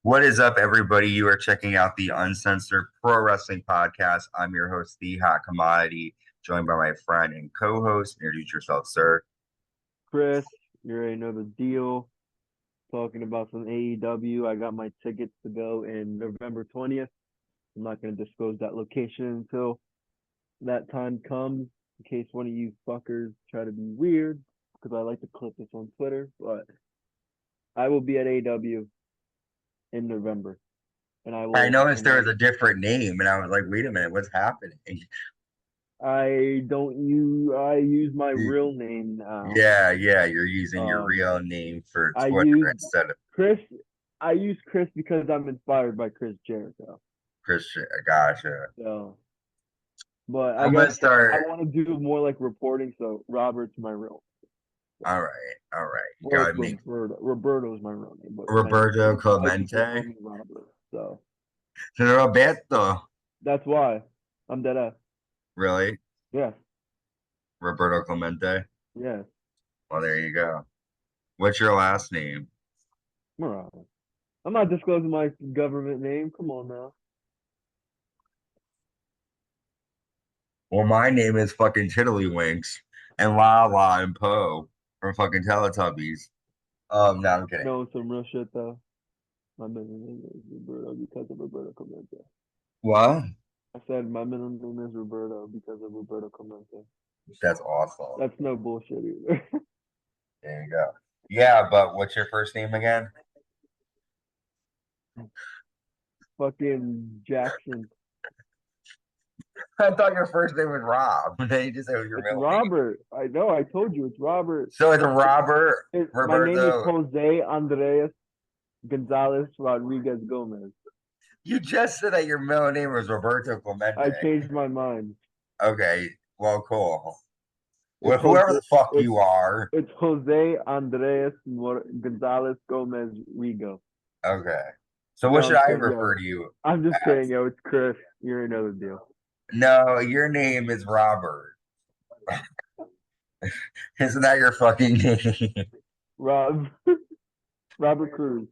What is up, everybody? You are checking out the Uncensored Pro Wrestling Podcast. I'm your host, The Hot Commodity, joined by my friend and co-host. Introduce yourself, sir. Chris, you already know the deal. Talking about some AEW. I got my tickets to go in November 20th. I'm not going to disclose that location until that time comes, in case one of you fuckers try to be weird, because I like to clip this on Twitter. But I will be at AEW in November, and I I will. noticed And there was a different name, and I was like, wait a minute, what's happening? I don't use. I use my real name now. Yeah, you're using your Um, real name for I Twitter use instead of Chris. I use Chris because I'm inspired by Chris Jericho. Christian. Gotcha. So, but I I'm guess gonna I start. want to do more like reporting. So Robert's my real, All right. You or gotta make Roberto. Roberto's my real name, but Roberto my people call Clemente. me Robert. So Roberto. that's why I'm dead ass. Really? Yes, Roberto Clemente? yes, Well, there you go. What's your last name? Mariah. I'm not disclosing my government name. Come on now. Well, my name is fucking Tiddlywinks and La La and Poe from fucking Teletubbies. No, I'm kidding. No, some real shit though. My middle name is Roberto because of Roberto Clemente. What? I said my middle name is Roberto because of Roberto Clemente. That's awesome. That's no bullshit either. There you go. Yeah, but what's your first name again? Fucking Jackson. I thought your first name was Rob. Then you just said your It's middle name. Robert. I know. I told you it's Robert. So it's Robert My name is Roberto. Jose Andres Gonzalez Rodriguez Gomez. You just said that your middle name was Roberto I Clemente. changed my mind. Okay, well, cool. It's Well, whoever Jose. the fuck It's you are. it's Jose Andres Gonzalez Gomez Rigo. Okay. So what No, should I'm I kidding. Yo, refer to you I'm just kidding. as? Yo, it's Chris. You already know the deal. No, your name is Robert. Isn't that your fucking name? Rob Robert Cruz.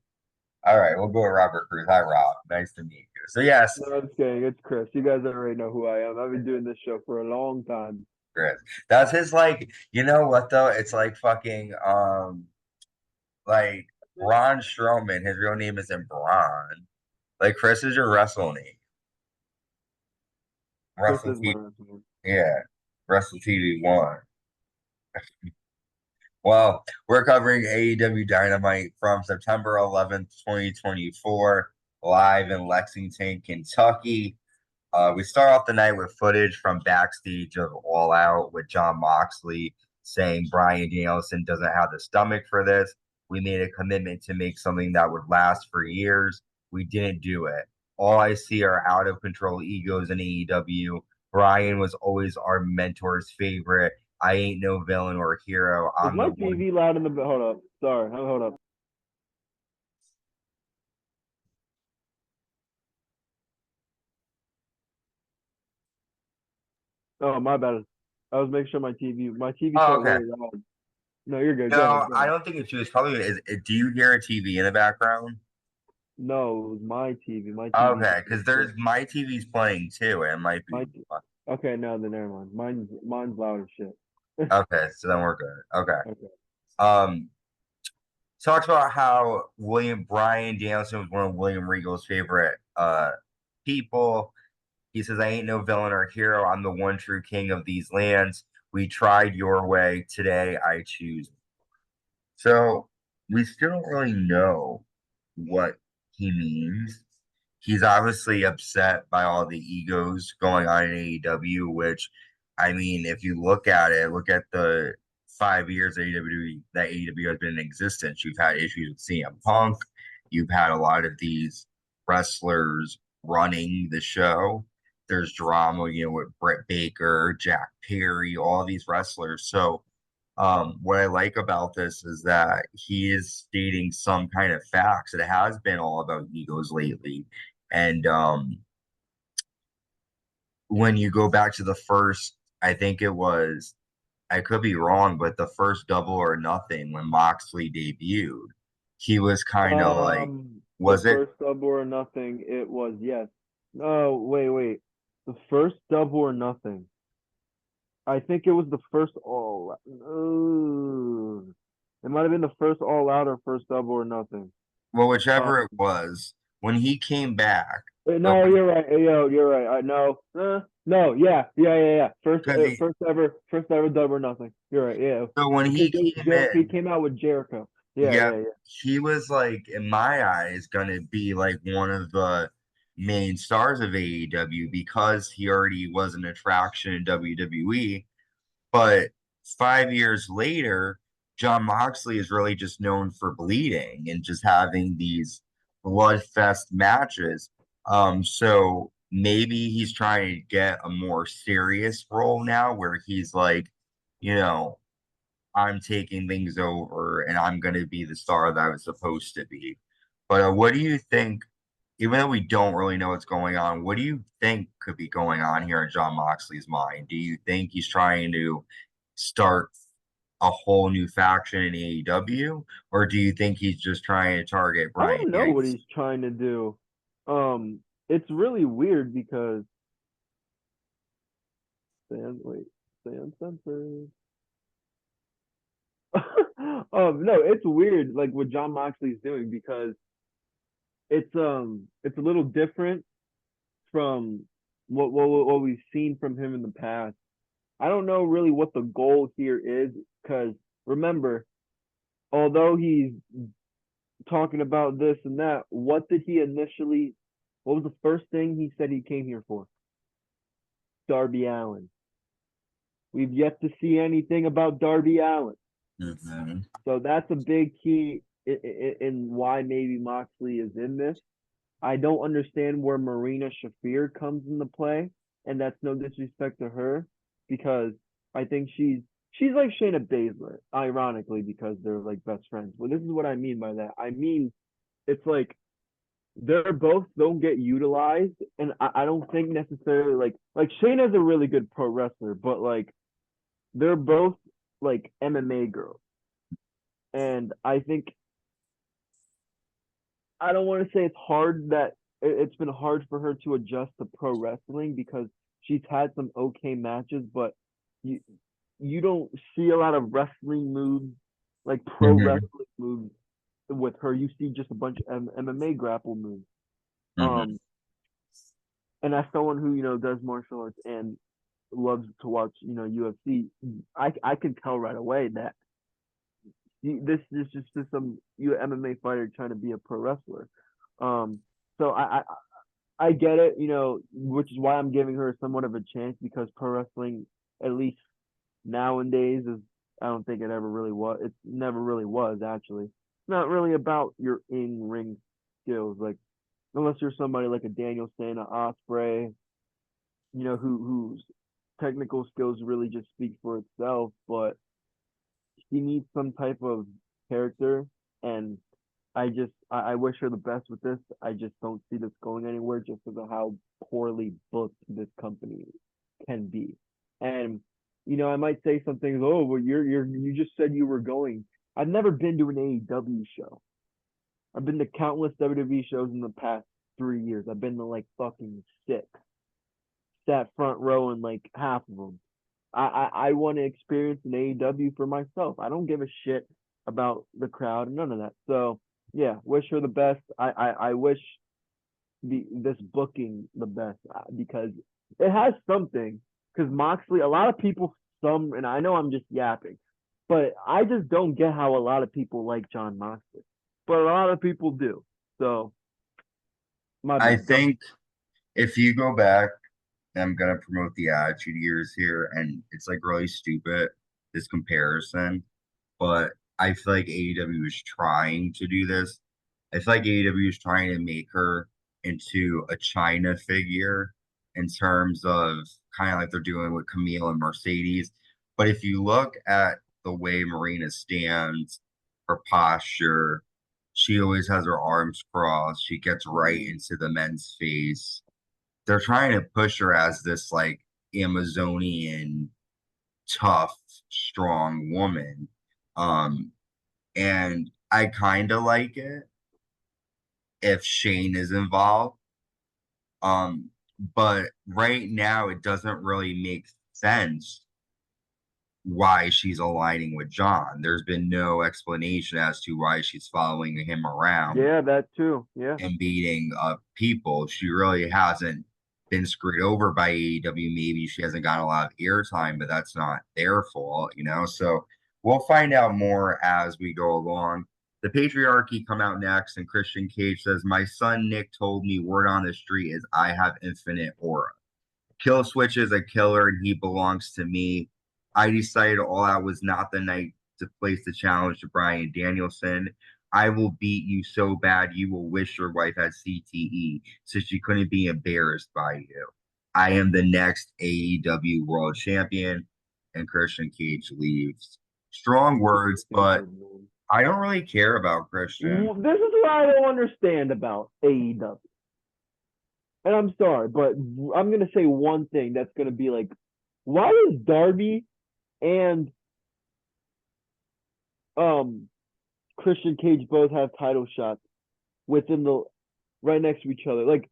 All right, we'll go with Robert Cruz. Hi, Rob. Nice to meet you. So yes, No, I'm just kidding. It's Chris. You guys already know who I am. I've been doing this show for a long time. Chris. That's his like. You know what though? It's like fucking like Braun Strowman. His real name isn't Braun. Like Chris is your wrestle name. Chris Wrestle is my T. wrestler. Yeah, Wrestle TV one. Well, we're covering AEW Dynamite from September 11th, 2024, live in Lexington, Kentucky. We start off the night with footage from backstage of All Out with Jon Moxley saying Bryan Danielson doesn't have the stomach for this. We made a commitment to make something that would last for years. We didn't do it. All I see are out of control egos in AEW. Bryan was always our mentor's favorite. I ain't no villain or hero. Is I'm my the one. TV loud in the hold up? Sorry, hold up. Oh, my bad. I was making sure my TV Oh, felt okay. really loud. No, you're good. Go No, ahead. Go I ahead. don't think it's you. It's probably. Do you hear a TV in the background? No, it was my TV. My TV. Okay, because there's my TV's playing too, and it might be. My okay, no, then never mind. Mine's loud as shit. Okay, so then we're good. Okay. Okay. Um, talks about how William Bryan Danielson was one of William Regal's favorite people. He says, I ain't no villain or hero. I'm the one true king of these lands. We tried your way. Today I choose. So we still don't really know what he means. He's obviously upset by all the egos going on in AEW, which, I mean, if you look at it, look at the 5 years that AEW has been in existence. You've had issues with CM Punk. You've had a lot of these wrestlers running the show. There's drama, with Britt Baker, Jack Perry, all these wrestlers. So what I like about this is that he is stating some kind of facts. It has been all about egos lately. And when you go back to the first, I think it was, I could be wrong, but the first Double or Nothing when Moxley debuted, he was kind of like Um, The Was it? first Double or Nothing, it was, yes. No, wait. The first Double or Nothing. I think it was the first All. It might have been the first All Out or first Double or Nothing. Well, Uh, whichever it was, when he came back, or no, you're right. Yo, you're right. I know. No, yeah. because he, First ever Double or Nothing. You're right. Yeah, so when because he it was came Jericho. He in, came out with Jericho. yeah, Yeah. he was like, in my eyes, gonna be like one of the main stars of AEW because he already was an attraction in WWE. But 5 years later, Jon Moxley is really just known for bleeding and just having these bloodfest matches. So maybe he's trying to get a more serious role now where he's like, you know, I'm taking things over and I'm going to be the star that I was supposed to be. But what do you think, even though we don't really know what's going on, what do you think could be going on here in Jon Moxley's mind? Do you think he's trying to start a whole new faction in AEW, or do you think he's just trying to target I Bryan don't know what Danielson? he's trying to do. It's really weird because stay uncensored. No, it's weird like what Jon Moxley's doing because it's a little different from what we've seen from him in the past. I don't know really what the goal here is because remember, although he's talking about this and that, what was the first thing he said he came here for? Darby Allin. We've yet to see anything about Darby Allin. Mhm. So that's a big key in why maybe Moxley is in this. I don't understand where Marina Shafir comes into play, and that's no disrespect to her because I think she's like Shayna Baszler, ironically, because they're like best friends. Well, this is what I mean by that. I mean it's like they're both don't get utilized, and I don't think necessarily like Shayna's a really good pro wrestler, but like they're both like MMA girls, and I think I don't want to say it's hard that it's been hard for her to adjust to pro wrestling because she's had some okay matches, but you you don't see a lot of wrestling moves like pro Mhm. wrestling moves with her. You see just a bunch of MMA grapple moves. Mhm. Um, and as someone who does martial arts and loves to watch UFC, I can tell right away that this is just some MMA fighter trying to be a pro wrestler. Um, so I get it, which is why I'm giving her somewhat of a chance because pro wrestling, at least nowadays, is I don't think it ever really was. It never really was actually. It's not really about your in ring skills, like unless you're somebody like a Danielson, a Osprey, whose technical skills really just speak for itself. But she needs some type of character, and I wish her the best with this. I just don't see this going anywhere just because of how poorly booked this company can be. And I might say something. Oh, well, you just said you were going. I've never been to an AEW show. I've been to countless WWE shows in the past 3 years. I've been to like fucking six. Sat front row in like half of them. I want to experience an AEW for myself. I don't give a shit about the crowd and none of that. So yeah, wish her the best. I wish this booking the best because it has something. Because Moxley, a lot of people, and I know I'm just yapping, but I just don't get how a lot of people like Jon Moxley, but a lot of people do. So my I bad. Go. think if you go back, I'm gonna promote the attitude years here, and it's like really stupid this comparison, but I feel like AEW is trying to do this. I feel like AEW is trying to make her into a China figure in terms of kind of like they're doing with Camille and Mercedes. But if you look at the way Marina stands, her posture, she always has her arms crossed. She gets right Mm-hmm. into the men's face. They're trying to push her as this like Amazonian, tough, strong woman. Um, and I kind of like it if Shane is involved. Um, but right now it doesn't really make sense why she's aligning with John. There's been no explanation as to why she's following him around Yeah, that too. Yeah. and beating up people. She really hasn't been screwed over by AEW. Maybe she hasn't got a lot of airtime, but that's not their fault, you know? So we'll find out more as we go along. The Patriarchy come out next, and Christian Cage says, "My son Nick told me word on the street is I have infinite aura. Kill Switch is a killer and he belongs to me. I decided All Out was not the night to place the challenge to Bryan Danielson. I will beat you so bad you will wish your wife had CTE so she couldn't be embarrassed by you. I am the next AEW World Champion." And Christian Cage leaves. Strong words, but I don't really care about Christian. This is what I don't understand about AEW. And I'm sorry, but I'm gonna say one thing that's gonna be like, why is Darby and Christian Cage both have title shots within the right next to each other? Like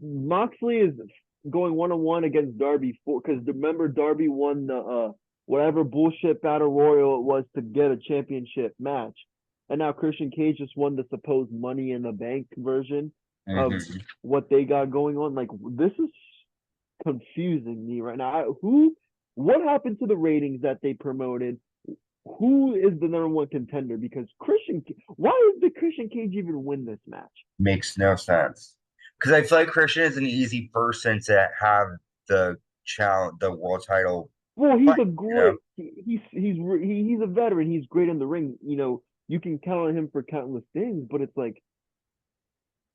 Moxley is going 1-on-1 against Darby because remember Darby won the whatever bullshit battle royal it was to get a championship match, and now Christian Cage just won the supposed Money in the Bank version of what they got going on. Like this is confusing me right now. What happened to the ratings that they promoted? Who is the number one contender? Because why did Christian Cage even win this match? Makes no sense. Because I feel like Christian is an easy person to have the world title. Well, he's a great. He's a veteran. He's great in the ring. You know, you can count on him for countless things. But it's like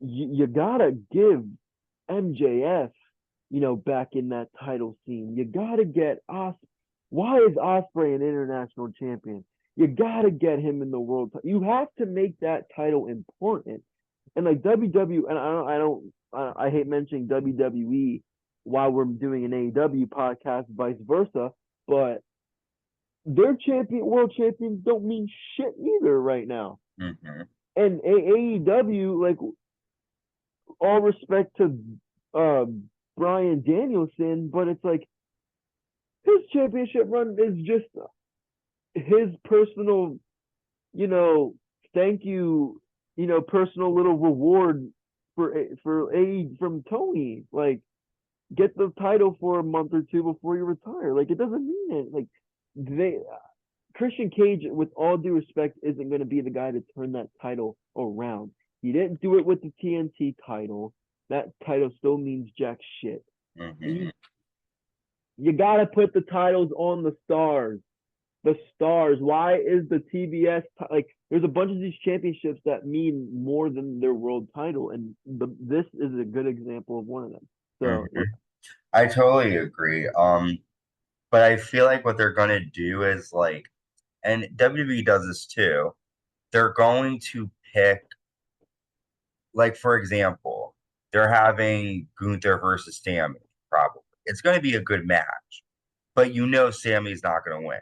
you gotta give MJF, back in that title scene. You gotta get Why is Ospreay an international champion? You gotta get him in the world. You have to make that title important. And like WWE, and I hate mentioning WWE while we're doing an AEW podcast, vice versa, but their world champions don't mean shit either right now. Mm-hmm. And AEW, like, all respect to Bryan Danielson, but it's like his championship run is just his personal, thank you, personal little reward from Tony. Like, get the title for a month or two before you retire. Like, it doesn't mean it. Like, Christian Cage, with all due respect, isn't going to be the guy to turn that title around. He didn't do it with the TNT title. That title still means jack shit. Mm-hmm. You got to put the titles on the stars. The stars. Why is the TBS like? There's a bunch of these championships that mean more than their world title, and this is a good example of one of them. So mm-hmm. I totally agree. But I feel like what they're gonna do is like, and WWE does this too. They're going to pick, like, for example, they're having Gunther versus Sammy. Probably it's going to be a good match, but Sammy's not going to win.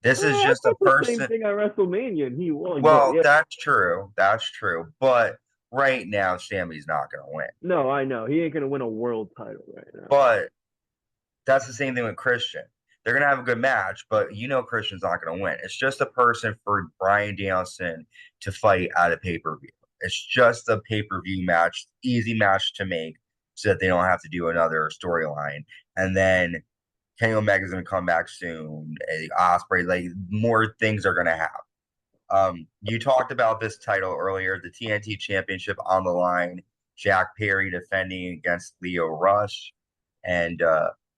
This is just a person. The same thing at WrestleMania, and he won. Well, yeah. That's true. That's true. But right now, Sammy's not going to win. No, I know he ain't going to win a world title right now. But that's the same thing with Christian. They're going to have a good match, but Christian's not going to win. It's just a person for Bryan Danielson to fight at a pay-per-view. It's just a pay-per-view match, easy match to make so that they don't have to do another storyline. And then Kenny Omega's going to come back soon. Ospreay, like, more things are going to happen. You talked about this title earlier, the TNT Championship on the line. Jack Perry defending against Lio Rush. And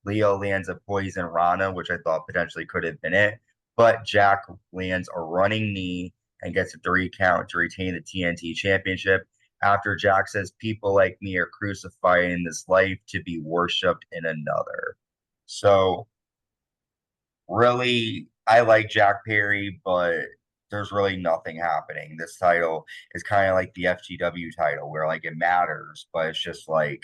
Lio lands a poison Rana, which I thought potentially could have been it. But Jack lands a running knee and gets a 3 count to retain the TNT Championship after Jack says people like me are crucified in this life to be worshipped in another. So really, I like Jack Perry, but there's really nothing happening. This title is kind of like the FTW title where like it matters, but it's just like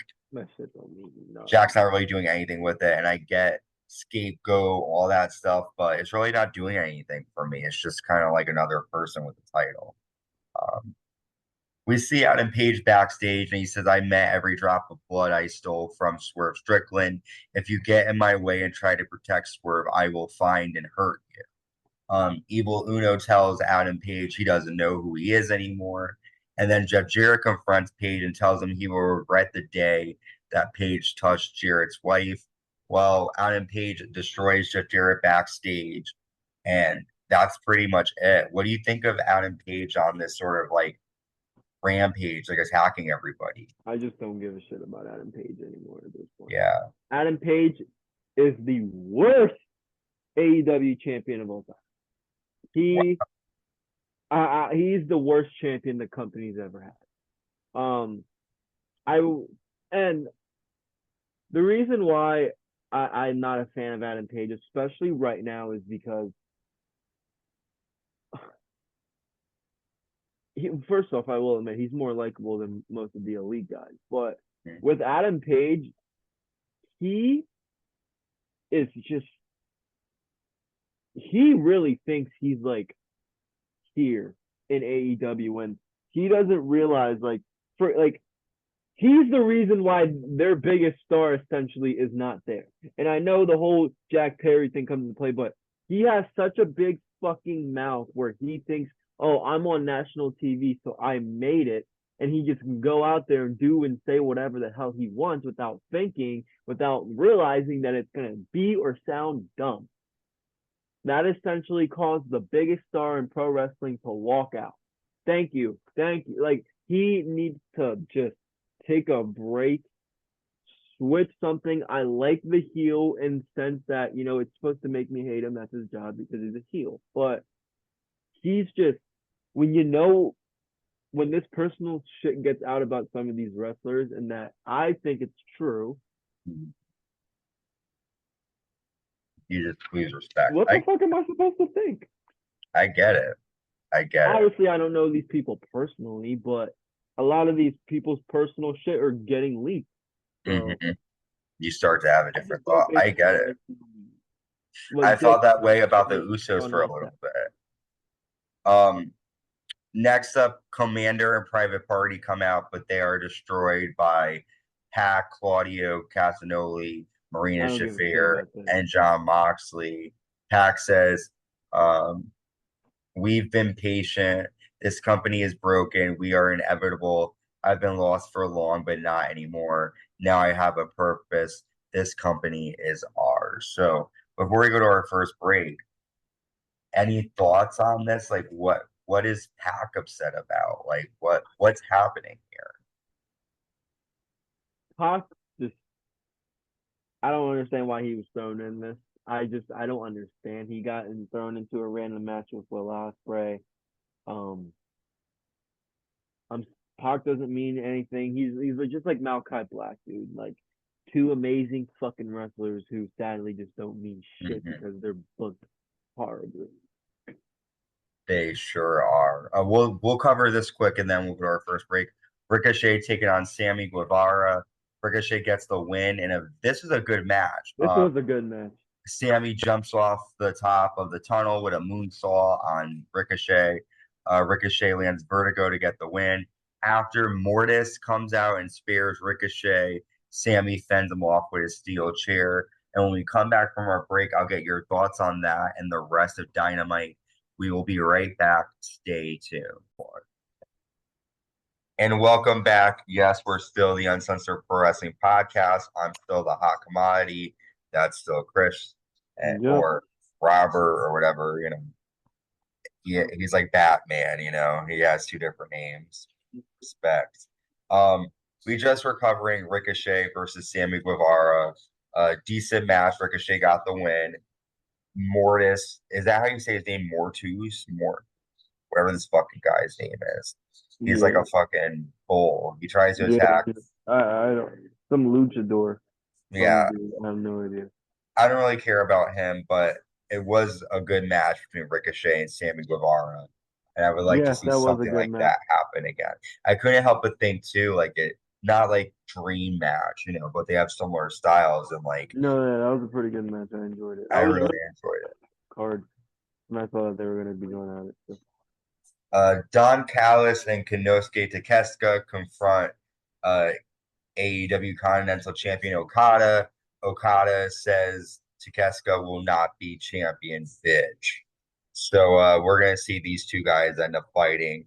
Jack's not really doing anything with it. And I get scapegoat, all that stuff, but it's really not doing anything for me. It's just kind of like another person with the title. We see Adam Page backstage, and he says, "I met every drop of blood I stole from Swerve Strickland. If you get in my way and try to protect Swerve, I will find and hurt you." Evil Uno tells Adam Page he doesn't know who he is anymore. And then Jeff Jarrett confronts Page and tells him he will regret the day that Page touched Jarrett's wife. Well, Adam Page destroys Jeff Jarrett backstage. And that's pretty much it. What do you think of Adam Page on this sort of like rampage, like attacking everybody? I just don't give a shit about Adam Page anymore at this point. Yeah. Adam Page is the worst AEW champion of all time. He's the worst champion the company's ever had. And the reason why I'm not a fan of Adam Page, especially right now, is because first off, I will admit he's more likable than most of the elite guys. But with Adam Page, he is just he really thinks he's like here in AEW when he doesn't realize he's the reason why their biggest star essentially is not there. And I know the whole Jack Perry thing comes into play, but he has such a big fucking mouth where he thinks, oh, I'm on national TV, so I made it. And he just can go out there and do and say whatever the hell he wants without thinking, without realizing that it's going to be or sound dumb. That essentially caused the biggest star in pro wrestling to walk out. Thank you. Thank you. Like, he needs to just take a break, switch something. I like the heel in the sense that, you know, it's supposed to make me hate him. That's his job because he's a heel. But he's just, when this personal shit gets out about some of these wrestlers, and that I think it's true. You just please respect. What the fuck am I supposed to think? I get it. Obviously, I don't know these people personally, but a lot of these people's personal shit are getting leaked. So you start to have a different thought. I get it. Like, I felt that way about the Usos for a little bit. Next up, Kommander and Private Party come out, but they are destroyed by Pac, Cluadio Castganoli, Marina Shafir, and Jon Moxley. Pac says, we've been patient. This company is broken. We are inevitable. I've been lost for long, but not anymore. Now I have a purpose. This company is ours. So before we go to our first break, any thoughts on this? Like, what is Pac upset about? Like, what's happening here? Pac I don't understand why he was thrown in this. I don't understand. He got thrown into a random match with Will Ospreay. Pac doesn't mean anything. He's just like Malachi Black, dude. Like, two amazing fucking wrestlers who sadly just don't mean shit because they're booked horribly. They sure are. We'll cover this quick and then we'll go to our first break. Ricochet taking on Sammy Guevara. Ricochet gets the win, and this is a good match. This was a good match. Sammy jumps off the top of the tunnel with a moonsault on Ricochet. Ricochet lands Vertigo to get the win. After Mortus comes out and spares Ricochet, Sammy fends him off with a steel chair. And when we come back from our break, I'll get your thoughts on that and the rest of Dynamite. We will be right back. Stay tuned. And welcome back. Yes, we're still the Uncensored Pro Wrestling Podcast. I'm still the hot commodity. That's still Chris or Robert or whatever, you know. He's like Batman, you know. He has two different names. Respect. We just were covering Ricochet versus Sammy Guevara. Decent match. Ricochet got the win. Mortus, is that how you say his name? Mortus? Whatever this fucking guy's name is. He's like a fucking bull. He tries to attack. I don't. Some luchador. Yeah. I have no idea. I don't really care about him, but it was a good match between Ricochet and Sammy Guevara. And I would like to see something like that happen again. I couldn't help but think too, like not like dream match, you know, but they have similar styles and like. No, that was a pretty good match. I enjoyed it. I really enjoyed it. Card, and I thought they were going to be going at it. So. Don Callis and Konosuke Takeshita confront uh, AEW Continental Champion Okada. Okada says Takeshita will not be champion, bitch. So we're gonna see these two guys end up fighting.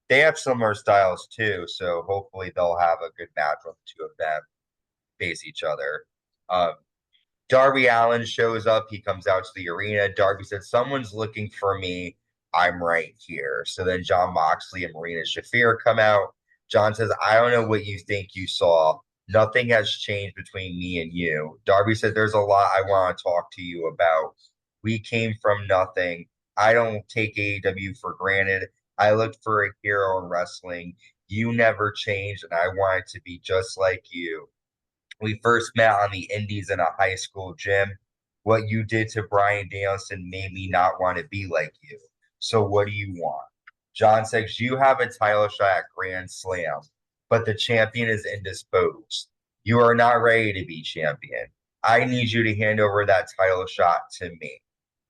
They have similar styles too, so hopefully they'll have a good match when the two of them face each other. Um, Darby Allin shows up. He comes out to the arena. Darby said, "Someone's looking for me. I'm right here." So then Jon Moxley and Marina Shafir come out. John says, "I don't know what you think you saw. Nothing has changed between me and you." Darby said, "There's a lot I want to talk to you about. We came from nothing. I don't take AEW for granted. I looked for a hero in wrestling. You never changed, and I wanted to be just like you. We first met on the indies in a high school gym. What you did to Bryan Danielson made me not want to be like you. So what do you want?" John says, "You have a title shot at Grand Slam, but the champion is indisposed. You are not ready to be champion. I need you to hand over that title shot to me."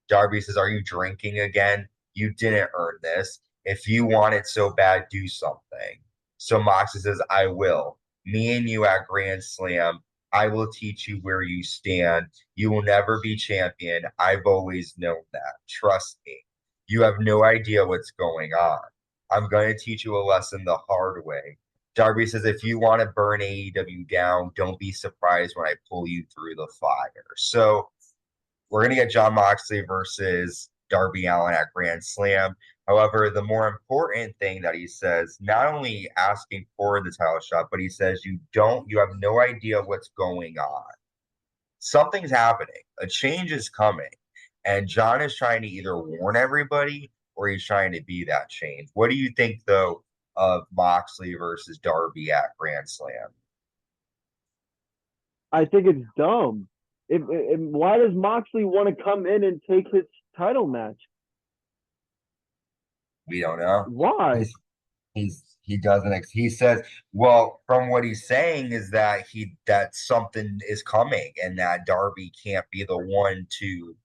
Darby says, "Are you drinking again? You didn't earn this. If you want it so bad, do something." So Moxley says, "I will. Me and you at Grand Slam. I will teach you where you stand. You will never be champion. I've always known that. Trust me. You have no idea what's going on. I'm going to teach you a lesson the hard way." Darby says, "If you want to burn AEW down, don't be surprised when I pull you through the fire." So we're going to get Jon Moxley versus Darby Allin at Grand Slam. However, the more important thing that he says, not only asking for the title shot, but he says you have no idea what's going on. Something's happening. A change is coming. And John is trying to either warn everybody or he's trying to be that change. What do you think, though, of Moxley versus Darby at Grand Slam? I think it's dumb. Why does Moxley want to come in and take his title match? We don't know. Why? He doesn't he says, well, from what he's saying is that something is coming and that Darby can't be the one to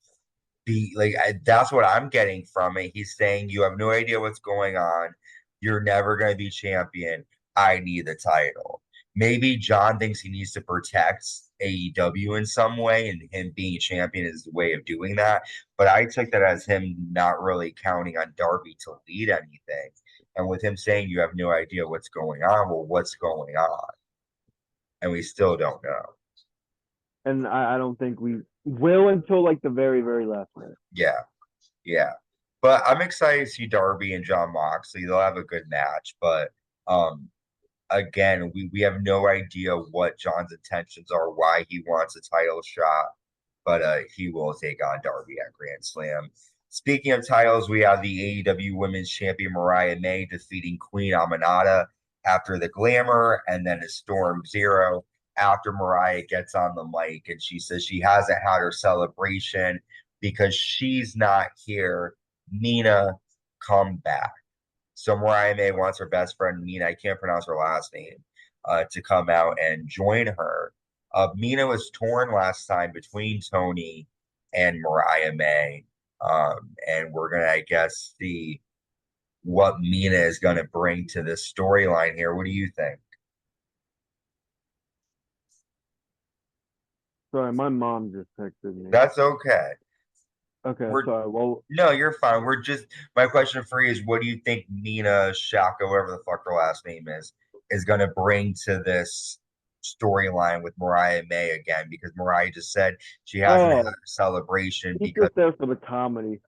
be like that's what I'm getting from it. He's saying you have no idea what's going on. You're never going to be champion. I need the title. Maybe John thinks he needs to protect AEW in some way, and him being champion is the way of doing that. But I took that as him not really counting on Darby to lead anything. And with him saying you have no idea what's going on, well, what's going on? And we still don't know. And I don't think we will until like the very, very last minute. Yeah. Yeah. But I'm excited to see Darby and Jon Moxley. They'll have a good match. But again, we have no idea what John's intentions are, why he wants a title shot. But he will take on Darby at Grand Slam. Speaking of titles, we have the AEW Women's Champion Mariah May defeating Queen Aminata after the Glamour and then a Storm Zero after Mariah gets on the mic and she says she hasn't had her celebration because she's not here. Mina, come back. So Mariah May wants her best friend Mina, I can't pronounce her last name, to come out and join her. Mina was torn last time between Tony and Mariah May. And we're going to, I guess, see what Mina is going to bring to this storyline here. What do you think? Sorry, my mom just texted me. That's okay. Okay, sorry. Well, no, you're fine. My question for you is what do you think Mina Shaka, whatever the fuck her last name is going to bring to this storyline with Mariah May again? Because Mariah just said she hasn't had a celebration she's because just there for the comedy.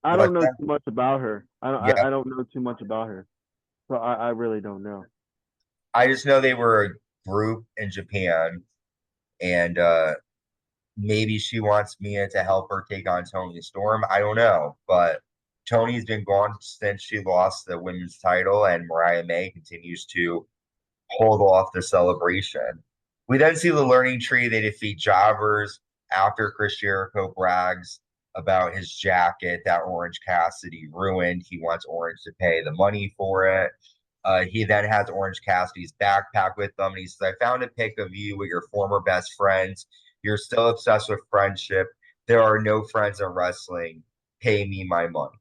I don't know too much about her. I don't know too much about her. So I really don't know. I just know they were a group in Japan and maybe she wants Mia to help her take on Tony Storm. I don't know, but Tony's been gone since she lost the women's title, and Mariah May continues to hold off the celebration. We then see the learning tree. They defeat Jobbers after Chris Jericho brags about his jacket that Orange Cassidy ruined. He wants Orange to pay the money for it. He then has Orange Cassidy's backpack with them, and he says, "I found a pic of you with your former best friends. You're still obsessed with friendship. There are no friends in wrestling. Pay me my money."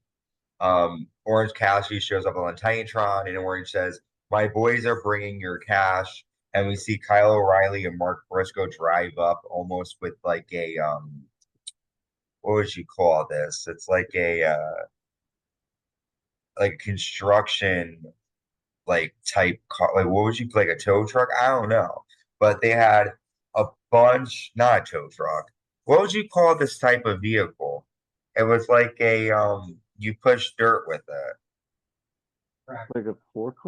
Orange Cassidy shows up on the Titantron, and Orange says, "My boys are bringing your cash." And we see Kyle O'Reilly and Mark Briscoe drive up almost with like a what would you call this? It's like construction like type car, like what would you like a tow truck? I don't know. But they had a bunch, not a tow truck. What would you call this type of vehicle? It was like a you push dirt with it. Like a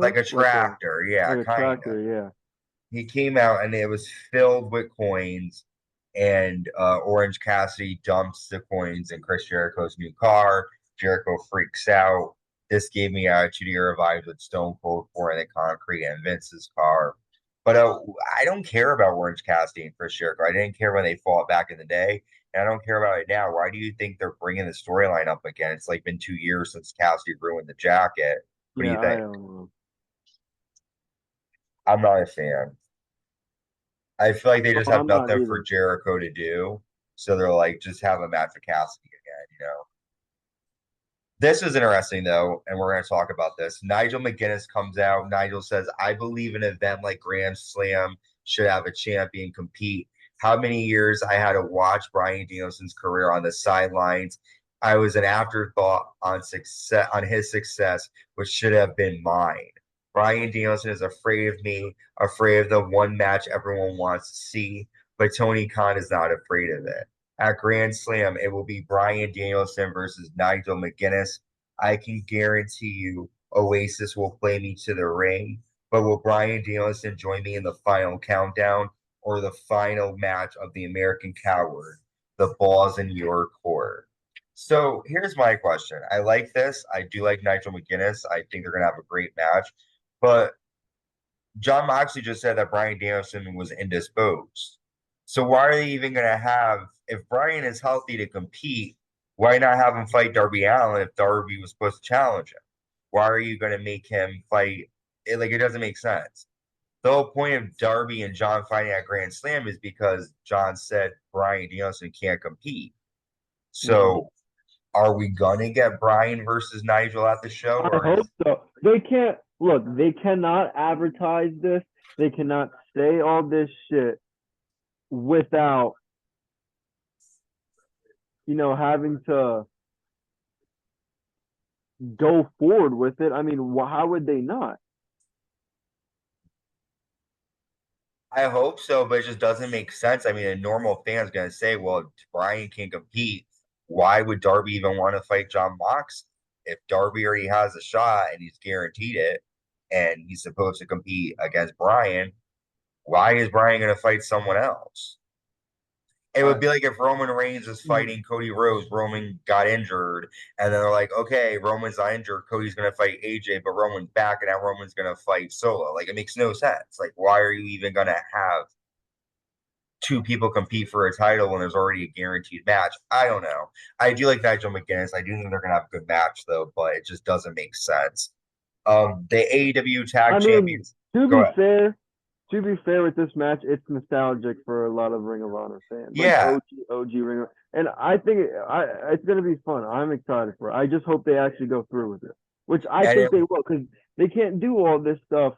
Like forklift, a tractor, yeah, like a kind of. tractor. Yeah. He came out and it was filled with coins, and Orange Cassidy dumps the coins in Chris Jericho's new car. Jericho freaks out. This gave me Attitude Era vibes with Stone Cold pouring the concrete and Vince's car. But I don't care about Orange Cassidy and Chris Jericho. I didn't care when they fought back in the day, and I don't care about it now. Why do you think they're bringing the storyline up again? It's like been 2 years since Cassidy ruined the jacket. What do you Yeah, I think? don't know. I'm not a fan. I feel like they just Oh, have I'm not nothing for either. Jericho to do. So they're like, just have a match with Cassidy again. This is interesting though, and we're gonna talk about this. Nigel McGuinness comes out. Nigel says, I believe an event like Grand Slam should have a champion compete. How many years I had to watch Bryan Danielson's career on the sidelines. I was an afterthought on his success, which should have been mine. Bryan Danielson is afraid of me, afraid of the one match everyone wants to see, but Tony Khan is not afraid of it. At Grand Slam, it will be Bryan Danielson versus Nigel McGuinness. I can guarantee you Oasis will play me to the ring, but will Bryan Danielson join me in the final countdown or the final match of the American Coward? The ball's in your court. So here's my question. I like this. I do like Nigel McGuinness. I think they're going to have a great match. But Jon Moxley just said that Bryan Danielson was indisposed. So why are they even going to have, if Bryan is healthy to compete, why not have him fight Darby Allin if Darby was supposed to challenge him? Why are you going to make him fight? It doesn't make sense. The whole point of Darby and John fighting at Grand Slam is because John said Bryan Danielson can't compete. Hmm. So are we going to get Bryan versus Nigel at the show? I Or hope is, so. They can't look. They cannot advertise this. They cannot say all this shit without having to go forward with it. I mean, how would they not? I hope so, but it just doesn't make sense. I mean, a normal fan's gonna say, "Well, Bryan can compete. Why would Darby even want to fight Jon Mox if Darby already has a shot and he's guaranteed it, and he's supposed to compete against Bryan? Why is Bryan gonna fight someone else?" It would be like if Roman Reigns was fighting Cody Rhodes, Roman got injured, and then they're like, okay, Roman's not injured, Cody's gonna fight AJ, but Roman's back, and now Roman's gonna fight Solo. Like it makes no sense. Like, why are you even gonna have two people compete for a title when there's already a guaranteed match? I don't know. I do like Nigel McGuinness. I do think they're gonna have a good match though, but it just doesn't make sense. The AEW Tag I mean, Champions. to Go be ahead. fair, to be fair with this match, it's nostalgic for a lot of Ring of Honor fans, like Yeah, OG Ring of, and I think it's gonna be fun. I'm excited for it. I just hope they actually go through with it, which I and think they will, because they can't do all this stuff.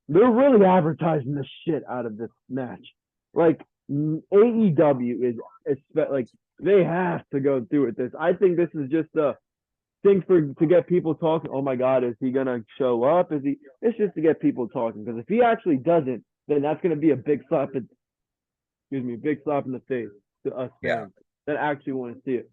They're really advertising the shit out of this match. Like AEW like they have to go through with this. I think this is just a thing to get people talking. Oh my God, is he gonna show up? Is he? It's just to get people talking. Because if he actually doesn't, then that's gonna be a big slap. Big slap in the face to us yeah. fans that actually want to see it.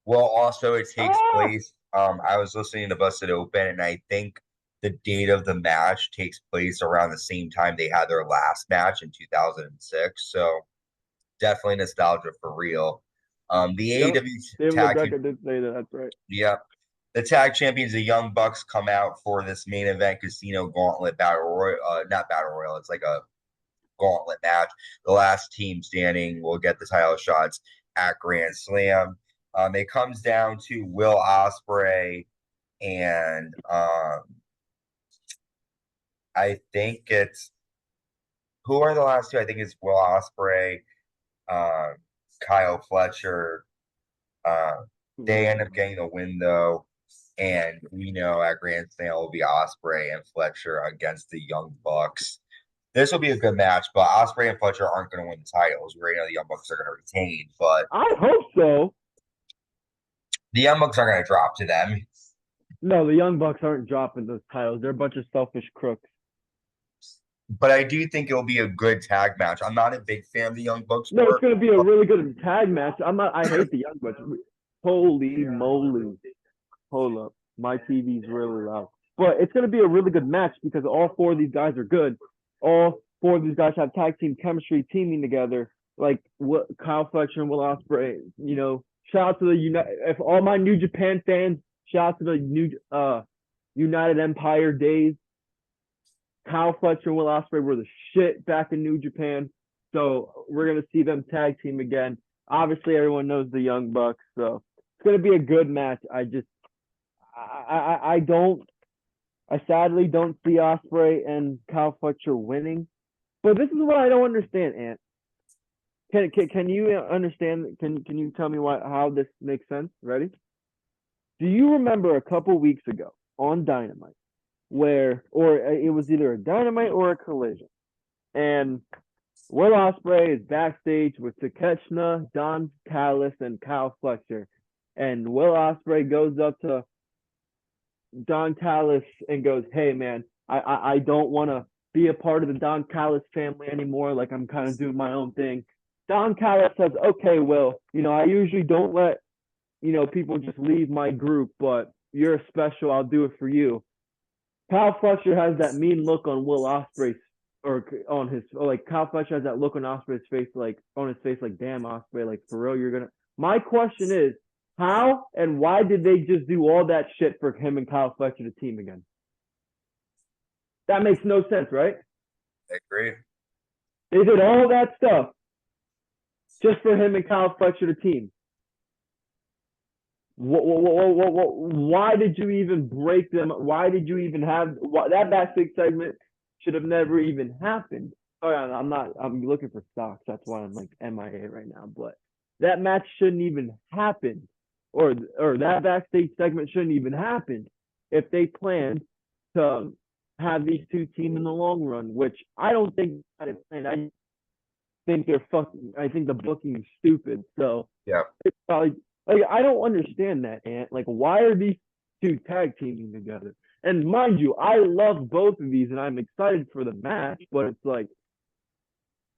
Well, also it takes Ah! place. I was listening to Busted Open, and I think the date of the match takes place around the same time they had their last match in 2006. So definitely nostalgia for real. The Yep. AEW David tag, LeBecca did say that. That's right. yeah, the tag champions, the Young Bucks, come out for this main event Casino Gauntlet Battle Royal. Not Battle Royal. It's like a gauntlet match. The last team standing will get the title shots at Grand Slam. It comes down to Will Ospreay and I think it's who are the last two? I think it's Will Ospreay, uh, Kyle Fletcher. Uh, they end up getting the win though. And we know at Grand Slam will be Ospreay and Fletcher against the Young Bucks. This will be a good match, but Ospreay and Fletcher aren't going to win the titles. We already know the Young Bucks are going to retain, but I hope so. the Young Bucks are going to drop to them. No, the Young Bucks aren't dropping those titles. They're a bunch of selfish crooks. But I do think it'll be a good tag match. I'm not a big fan of the Young Bucks. No, it's going to be a really good tag match. I hate the Young Bucks. Holy moly. Hold up. My TV's really loud. But it's going to be a really good match because all four of these guys are good. All four of these guys have tag team chemistry teaming together. Like what Kyle Fletcher and Will Ospreay. You know, shout out to the if all my New Japan fans, shout out to the new United Empire days. Kyle Fletcher and Will Ospreay were the shit back in New Japan. So we're going to see them tag team again. Obviously, everyone knows the Young Bucks. So it's going to be a good match. I sadly don't see Ospreay and Kyle Fletcher winning. But this is what I don't understand, Ant. Can you understand? Can you tell me how this makes sense? Ready? Do you remember a couple weeks ago on Dynamite or it was either a Dynamite or a Collision, and Will Ospreay is backstage with Takeshita, Don Callis, and Kyle Fletcher, and Will Ospreay goes up to Don Callis and goes, "Hey man, I don't want to be a part of the Don Callis family anymore. Like I'm kind of doing my own thing." Don Callis says, "Okay, Will, I usually don't let, people just leave my group, but you're special. I'll do it for you." Kyle Fletcher has that mean look on Will Ospreay's Kyle Fletcher has that look on Ospreay's face, like on his face, like, "Damn, Ospreay, like for real, you're gonna." My question is, how and why did they just do all that shit for him and Kyle Fletcher to team again? That makes no sense, right? I agree. They did all that stuff just for him and Kyle Fletcher to team. Why did you even break them? Why did you even have that backstage segment? Should have never even happened. Oh, I'm looking for stocks. That's why I'm like MIA right now. But that match shouldn't even happen, or that backstage segment shouldn't even happen if they planned to have these two team in the long run. Which I don't think that is planned. I think they're fucking. I think the booking is stupid. So yeah, it's probably like I don't understand that, Ant. Like, why are these two tag teaming together? And mind you, I love both of these, and I'm excited for the match. But it's like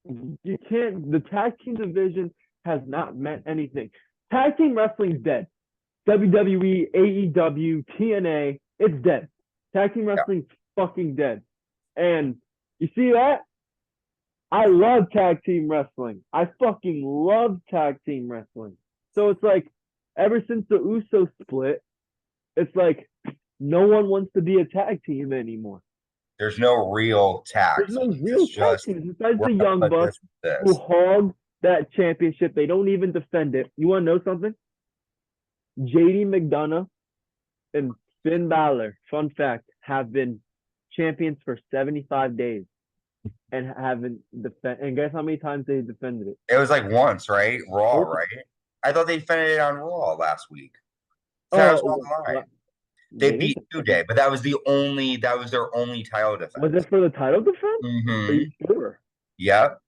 you can't. The tag team division has not meant anything. Tag team wrestling's dead. WWE, AEW, TNA, it's dead. Tag team wrestling's fucking dead. And you see that? I love tag team wrestling. I fucking love tag team wrestling. So it's like, ever since the Usos split, it's like no one wants to be a tag team anymore. There's no real tag. There's no real tag teams besides the Young Bucks this. who hog that championship. They don't even defend it. You want to know something? JD McDonough and Finn Balor, fun fact, have been champions for 75 days and haven't defended. And guess how many times they defended it? It was like once, right? Raw, right? I thought they defended it on Raw last week. They beat New Day, but that was their only title defense. Was it for the title defense? Mm-hmm. Are you sure? Yep.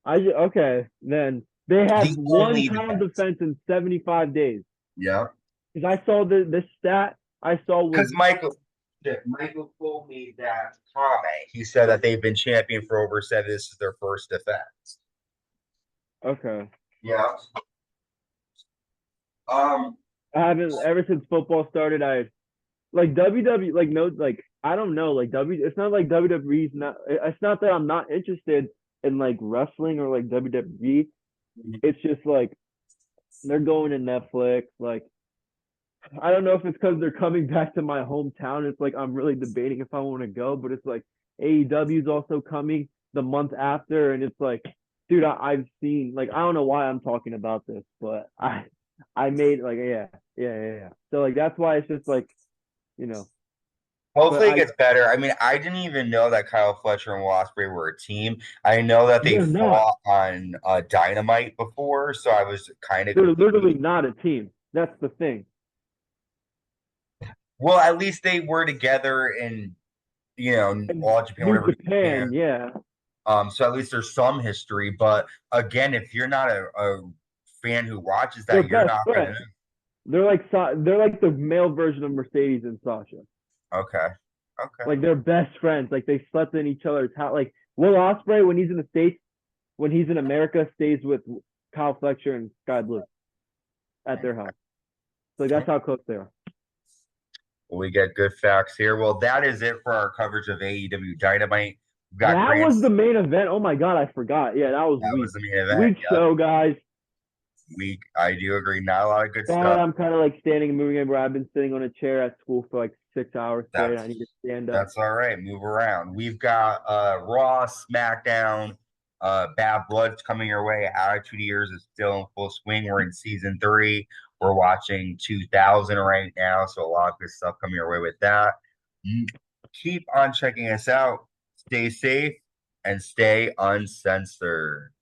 Okay, then they had one title defense in 75 days. Yeah. Because I saw the stat I saw was because Michael told me that comment. He said that they've been champion for over 7. This is their first defense. Okay. Yeah. I haven't ever since football started. I like WWE. Like no, like I don't know. Like it's not like WWE's not. It's not that I'm not interested in like wrestling or like WWE. It's just like they're going to Netflix. Like I don't know if it's because they're coming back to my hometown. It's like I'm really debating if I want to go, but it's like AEW is also coming the month after, and it's like, dude, I've seen like I don't know why I'm talking about this, but I made like yeah. So like that's why it's just like, Hopefully it gets better. I mean, I didn't even know that Kyle Fletcher and Will Ospreay were a team. I know that they fought on Dynamite before, so I was kind of. They're literally not a team. That's the thing. Well, at least they were together in And All Japan, New whatever Japan, Japan. yeah. So at least there's some history. But again, if you're not a fan who watches They're that, you're best not gonna friends. They're like the male version of Mercedes and Sasha. know. Okay. Okay. Like they're best friends. Like they slept in each other's house. Like Will Ospreay when he's in the States, when he's in America, stays with Kyle Fletcher and Sky Blue at their house. So like, that's how close they are. We get good facts here. Well, that is it for our coverage of AEW Dynamite. We've got That was the main event. Oh my god, I forgot. Yeah, that was That weak. was the main event. Weak Yep. show, guys. Week. I do agree. Not a lot of good Sorry, stuff. I'm kind of like standing and moving everywhere. I've been sitting on a chair at school for like 6 hours straight. I need to stand up. That's all right. Move around. We've got Raw, SmackDown, Bad Blood's coming your way. Attitude Years is still in full swing. We're in season 3. We're watching 2000 right now, so a lot of good stuff coming your way with that. Keep on checking us out. Stay safe and stay uncensored.